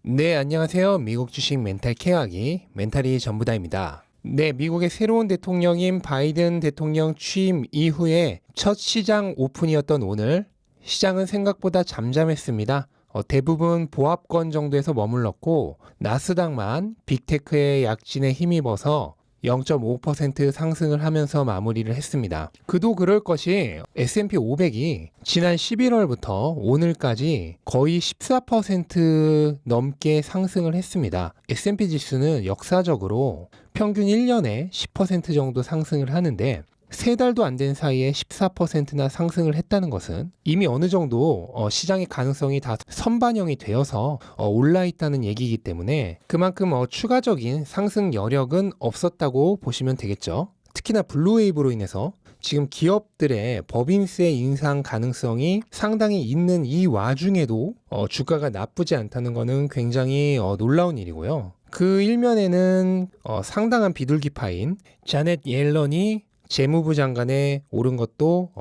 네, 안녕하세요. 미국 주식 멘탈 케어하기 멘탈이 전부다입니다. 네, 미국의 새로운 대통령인 바이든 대통령 취임 이후에 첫 시장 오픈이었던 오늘 시장은 생각보다 잠잠했습니다. 대부분 보합권 정도에서 머물렀고 나스닥만 빅테크의 약진에 힘입어서 0.5% 상승을 하면서 마무리를 했습니다. 그도 그럴 것이 S&P 500이 지난 11월부터 오늘까지 거의 14% 넘게 상승을 했습니다. S&P 지수는 역사적으로 평균 1년에 10% 정도 상승을 하는데 3달도 안 된 사이에 14%나 상승을 했다는 것은 이미 어느 정도 시장의 가능성이 다 선반영이 되어서 올라 있다는 얘기이기 때문에 그만큼 추가적인 상승 여력은 없었다고 보시면 되겠죠. 특히나 블루웨이브로 인해서 지금 기업들의 법인세 인상 가능성이 상당히 있는 이 와중에도 주가가 나쁘지 않다는 것은 굉장히 놀라운 일이고요. 그 일면에는 상당한 비둘기파인 자넷 옐런이 재무부 장관에 오른 것도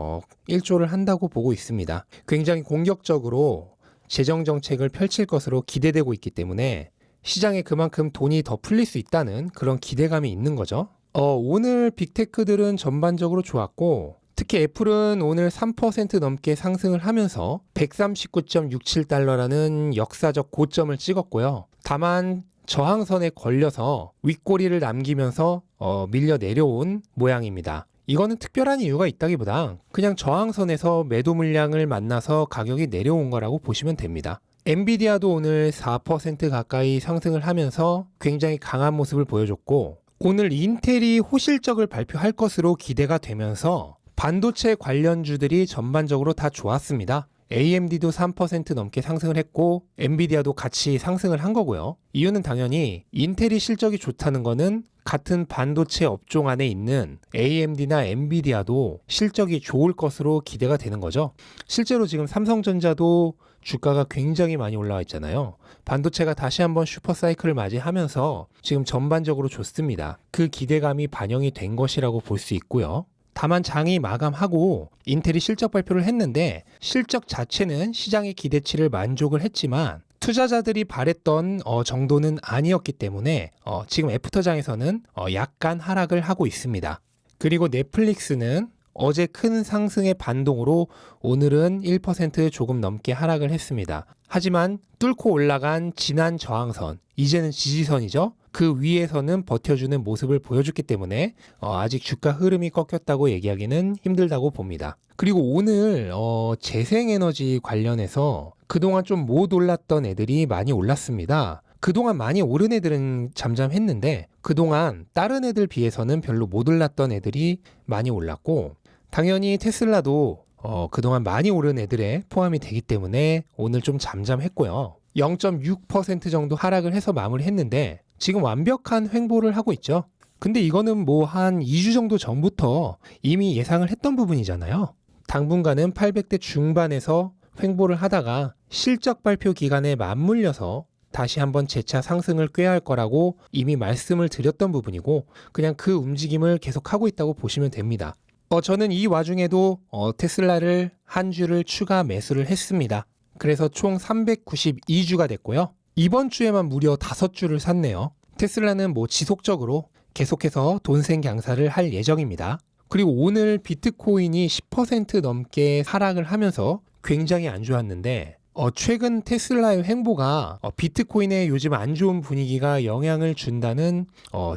일조를 한다고 보고 있습니다. 굉장히 공격적으로 재정정책을 펼칠 것으로 기대되고 있기 때문에 시장에 그만큼 돈이 더 풀릴 수 있다는 그런 기대감이 있는 거죠. 오늘 빅테크들은 전반적으로 좋았고 특히 애플은 오늘 3% 넘게 상승을 하면서 139.67달러라는 역사적 고점을 찍었고요. 다만 저항선에 걸려서 윗꼬리를 남기면서 밀려 내려온 모양입니다. 이거는 특별한 이유가 있다기보다 그냥 저항선에서 매도 물량을 만나서 가격이 내려온 거라고 보시면 됩니다. 엔비디아도 오늘 4% 가까이 상승을 하면서 굉장히 강한 모습을 보여줬고 오늘 인텔이 호실적을 발표할 것으로 기대가 되면서 반도체 관련주들이 전반적으로 다 좋았습니다. AMD도 3% 넘게 상승을 했고 엔비디아도 같이 상승을 한 거고요. 이유는 당연히 인텔이 실적이 좋다는 거는 같은 반도체 업종 안에 있는 AMD나 엔비디아도 실적이 좋을 것으로 기대가 되는 거죠. 실제로 지금 삼성전자도 주가가 굉장히 많이 올라와 있잖아요. 반도체가 다시 한번 슈퍼사이클을 맞이하면서 지금 전반적으로 좋습니다. 그 기대감이 반영이 된 것이라고 볼 수 있고요. 다만 장이 마감하고 인텔이 실적 발표를 했는데 실적 자체는 시장의 기대치를 만족을 했지만 투자자들이 바랬던 정도는 아니었기 때문에 지금 애프터장에서는 약간 하락을 하고 있습니다. 그리고 넷플릭스는 어제 큰 상승의 반동으로 오늘은 1% 조금 넘게 하락을 했습니다. 하지만 뚫고 올라간 지난 저항선, 이제는 지지선이죠. 그 위에서는 버텨주는 모습을 보여줬기 때문에 아직 주가 흐름이 꺾였다고 얘기하기는 힘들다고 봅니다. 그리고 오늘 재생에너지 관련해서 그동안 좀 못 올랐던 애들이 많이 올랐습니다. 그동안 많이 오른 애들은 잠잠했는데 그동안 다른 애들 비해서는 별로 못 올랐던 애들이 많이 올랐고 당연히 테슬라도 그동안 많이 오른 애들에 포함이 되기 때문에 오늘 좀 잠잠했고요. 0.6% 정도 하락을 해서 마무리했는데 지금 완벽한 횡보를 하고 있죠. 근데 이거는 뭐 한 2주 정도 전부터 이미 예상을 했던 부분이잖아요. 당분간은 800대 중반에서 횡보를 하다가 실적 발표 기간에 맞물려서 다시 한번 재차 상승을 꾀할 거라고 이미 말씀을 드렸던 부분이고 그냥 그 움직임을 계속하고 있다고 보시면 됩니다. 저는 이 와중에도 테슬라를 한 주를 추가 매수를 했습니다. 그래서 총 392주가 됐고요. 이번 주에만 무려 5주를 샀네요. 테슬라는 뭐 지속적으로 계속해서 돈센 강사를 할 예정입니다. 그리고 오늘 비트코인이 10% 넘게 하락을 하면서 굉장히 안 좋았는데 최근 테슬라의 횡보가 비트코인의 요즘 안 좋은 분위기가 영향을 준다는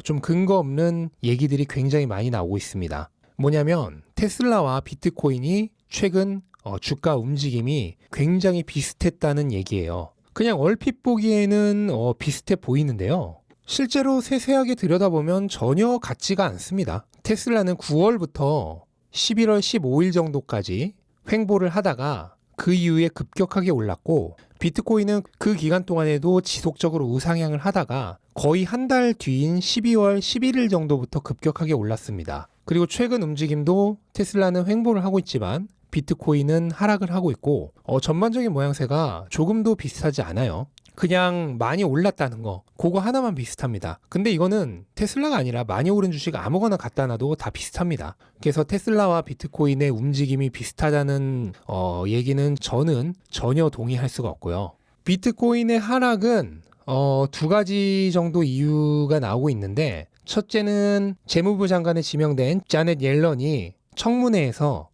좀 근거 없는 얘기들이 굉장히 많이 나오고 있습니다. 뭐냐면 테슬라와 비트코인이 최근 주가 움직임이 굉장히 비슷했다는 얘기예요. 그냥 얼핏 보기에는 비슷해 보이는데요. 실제로 세세하게 들여다보면 전혀 같지가 않습니다. 테슬라는 9월부터 11월 15일 정도까지 횡보를 하다가 그 이후에 급격하게 올랐고 비트코인은 그 기간 동안에도 지속적으로 우상향을 하다가 거의 한 달 뒤인 12월 11일 정도부터 급격하게 올랐습니다. 그리고 최근 움직임도 테슬라는 횡보를 하고 있지만 비트코인은 하락을 하고 있고 전반적인 모양새가 조금도 비슷하지 않아요. 그냥 많이 올랐다는 거 그거 하나만 비슷합니다. 근데 이거는 테슬라가 아니라 많이 오른 주식 아무거나 갖다 놔도 다 비슷합니다. 그래서 테슬라와 비트코인의 움직임이 비슷하다는 얘기는 저는 전혀 동의할 수가 없고요. 비트코인의 하락은 두 가지 정도 이유가 나오고 있는데, 첫째는 재무부 장관에 지명된 자넷 옐런이 청문회에서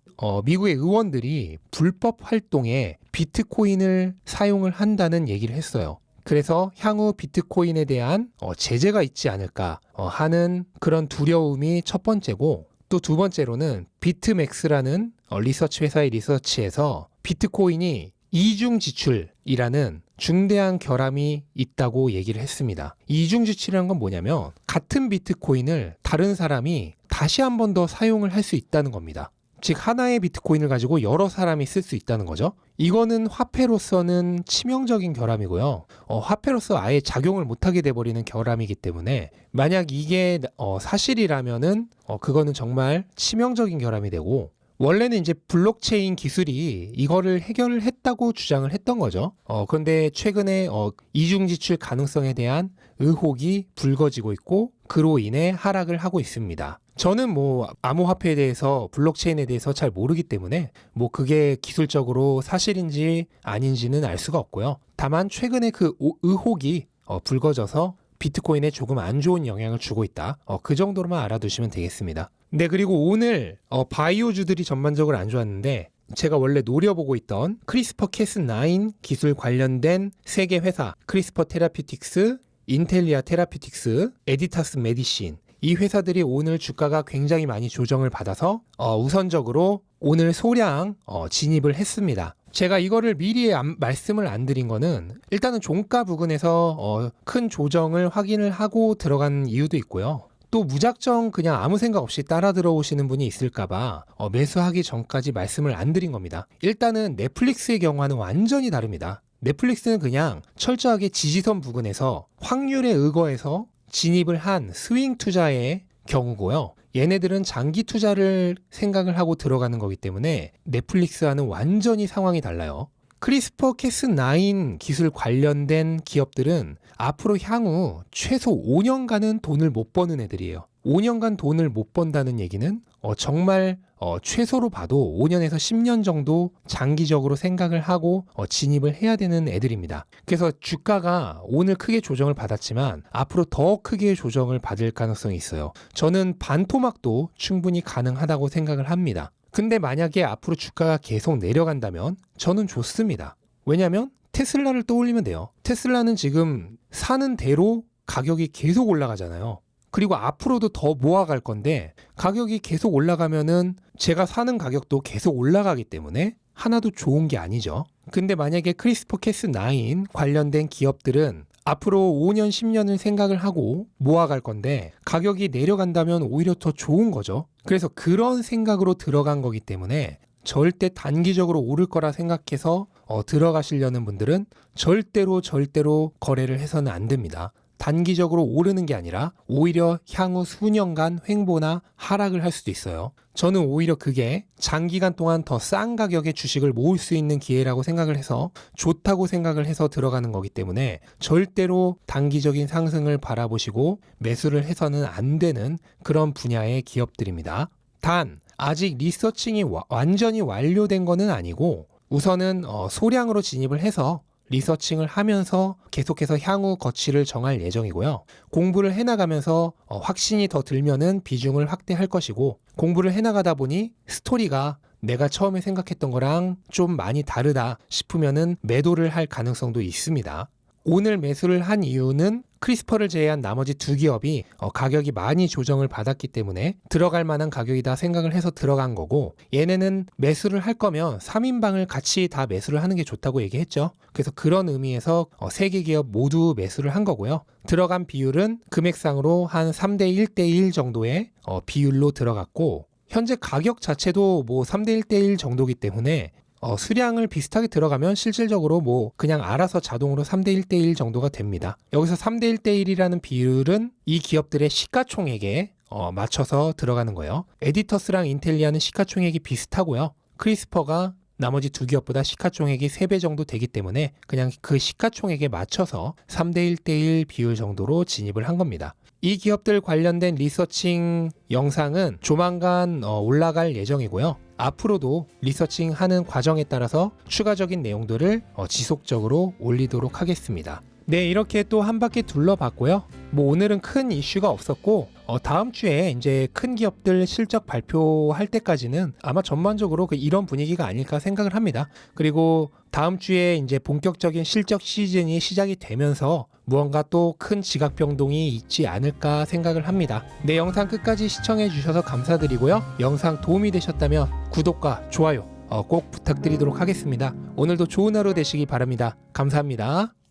미국의 의원들이 불법 활동에 비트코인을 사용을 한다는 얘기를 했어요. 그래서 향후 비트코인에 대한 제재가 있지 않을까 하는 그런 두려움이 첫 번째고, 또 두 번째로는 비트맥스라는 리서치 회사의 리서치에서 비트코인이 이중 지출이라는 중대한 결함이 있다고 얘기를 했습니다. 이중 지출이라는 건 뭐냐면 같은 비트코인을 다른 사람이 다시 한 번 더 사용을 할 수 있다는 겁니다. 즉 하나의 비트코인을 가지고 여러 사람이 쓸 수 있다는 거죠. 이거는 화폐로서는 치명적인 결함이고요. 화폐로서 아예 작용을 못하게 돼버리는 결함이기 때문에 만약 이게 사실이라면은 그거는 정말 치명적인 결함이 되고, 원래는 이제 블록체인 기술이 이거를 해결을 했다고 주장을 했던 거죠. 그런데 최근에 이중 지출 가능성에 대한 의혹이 불거지고 있고, 그로 인해 하락을 하고 있습니다. 저는 뭐 암호화폐에 대해서, 블록체인에 대해서 잘 모르기 때문에 뭐 그게 기술적으로 사실인지 아닌지는 알 수가 없고요. 다만 최근에 그 의혹이 불거져서 비트코인에 조금 안 좋은 영향을 주고 있다. 그 정도로만 알아두시면 되겠습니다. 네, 그리고 오늘 바이오주들이 전반적으로 안 좋았는데, 제가 원래 노려보고 있던 크리스퍼 캐스9 기술 관련된 세 개 회사, 크리스퍼 테라퓨틱스, 인텔리아 테라퓨틱스, 에디타스 메디신, 이 회사들이 오늘 주가가 굉장히 많이 조정을 받아서 우선적으로 오늘 소량 진입을 했습니다. 제가 이거를 미리 말씀을 안 드린 거는, 일단은 종가 부근에서 큰 조정을 확인을 하고 들어간 이유도 있고요. 또 무작정 그냥 아무 생각 없이 따라 들어오시는 분이 있을까봐 매수하기 전까지 말씀을 안 드린 겁니다. 일단은 넷플릭스의 경우와는 완전히 다릅니다. 넷플릭스는 그냥 철저하게 지지선 부근에서 확률에 의거해서 진입을 한 스윙 투자의 경우고요. 얘네들은 장기 투자를 생각을 하고 들어가는 거기 때문에 넷플릭스와는 완전히 상황이 달라요. 크리스퍼 캐스9 기술 관련된 기업들은 앞으로 향후 최소 5년간은 돈을 못 버는 애들이에요. 5년간 돈을 못 번다는 얘기는 정말 최소로 봐도 5년에서 10년 정도 장기적으로 생각을 하고 진입을 해야 되는 애들입니다. 그래서 주가가 오늘 크게 조정을 받았지만 앞으로 더 크게 조정을 받을 가능성이 있어요. 저는 반토막도 충분히 가능하다고 생각을 합니다. 근데 만약에 앞으로 주가가 계속 내려간다면 저는 좋습니다. 왜냐하면 테슬라를 떠올리면 돼요. 테슬라는 지금 사는 대로 가격이 계속 올라가잖아요. 그리고 앞으로도 더 모아갈 건데 가격이 계속 올라가면은 제가 사는 가격도 계속 올라가기 때문에 하나도 좋은 게 아니죠. 근데 만약에 크리스퍼 캐스9 관련된 기업들은 앞으로 5년, 10년을 생각을 하고 모아갈 건데 가격이 내려간다면 오히려 더 좋은 거죠. 그래서 그런 생각으로 들어간 거기 때문에 절대 단기적으로 오를 거라 생각해서 들어가시려는 분들은 절대로 거래를 해서는 안 됩니다. 단기적으로 오르는 게 아니라 오히려 향후 수년간 횡보나 하락을 할 수도 있어요. 저는 오히려 그게 장기간 동안 더 싼 가격의 주식을 모을 수 있는 기회라고 생각을 해서 좋다고 생각을 해서 들어가는 거기 때문에 절대로 단기적인 상승을 바라보시고 매수를 해서는 안 되는 그런 분야의 기업들입니다. 단 아직 리서칭이 완전히 완료된 거는 아니고 우선은 소량으로 진입을 해서 리서칭을 하면서 계속해서 향후 거치를 정할 예정이고요. 공부를 해나가면서 확신이 더 들면은 비중을 확대할 것이고, 공부를 해나가다 보니 스토리가 내가 처음에 생각했던 거랑 좀 많이 다르다 싶으면은 매도를 할 가능성도 있습니다. 오늘 매수를 한 이유는 크리스퍼를 제외한 나머지 두 기업이 가격이 많이 조정을 받았기 때문에 들어갈 만한 가격이다 생각을 해서 들어간 거고, 얘네는 매수를 할 거면 3인방을 같이 다 매수를 하는 게 좋다고 얘기했죠. 그래서 그런 의미에서 세 개 기업 모두 매수를 한 거고요. 들어간 비율은 금액상으로 한 3대 1대 1 정도의 비율로 들어갔고, 현재 가격 자체도 뭐 3대 1대 1 정도기 때문에 수량을 비슷하게 들어가면 실질적으로 뭐 그냥 알아서 자동으로 3대 1대 1 정도가 됩니다. 여기서 3대 1대 1이라는 비율은 이 기업들의 시가총액에 맞춰서 들어가는 거예요. 에디터스랑 인텔리아는 시가총액이 비슷하고요. 크리스퍼가 나머지 두 기업보다 시가총액이 3배 정도 되기 때문에 그냥 그 시가총액에 맞춰서 3대 1대 1 비율 정도로 진입을 한 겁니다. 이 기업들 관련된 리서칭 영상은 조만간 올라갈 예정이고요. 앞으로도 리서칭하는 과정에 따라서 추가적인 내용들을 지속적으로 올리도록 하겠습니다. 네, 이렇게 또 한 바퀴 둘러봤고요. 뭐 오늘은 큰 이슈가 없었고 다음 주에 이제 큰 기업들 실적 발표할 때까지는 아마 전반적으로 이런 분위기가 아닐까 생각을 합니다. 그리고 다음 주에 이제 본격적인 실적 시즌이 시작이 되면서 무언가 또 큰 지각 변동이 있지 않을까 생각을 합니다. 내 영상 끝까지 시청해 주셔서 감사드리고요. 영상 도움이 되셨다면 구독과 좋아요 꼭 부탁드리도록 하겠습니다. 오늘도 좋은 하루 되시기 바랍니다. 감사합니다.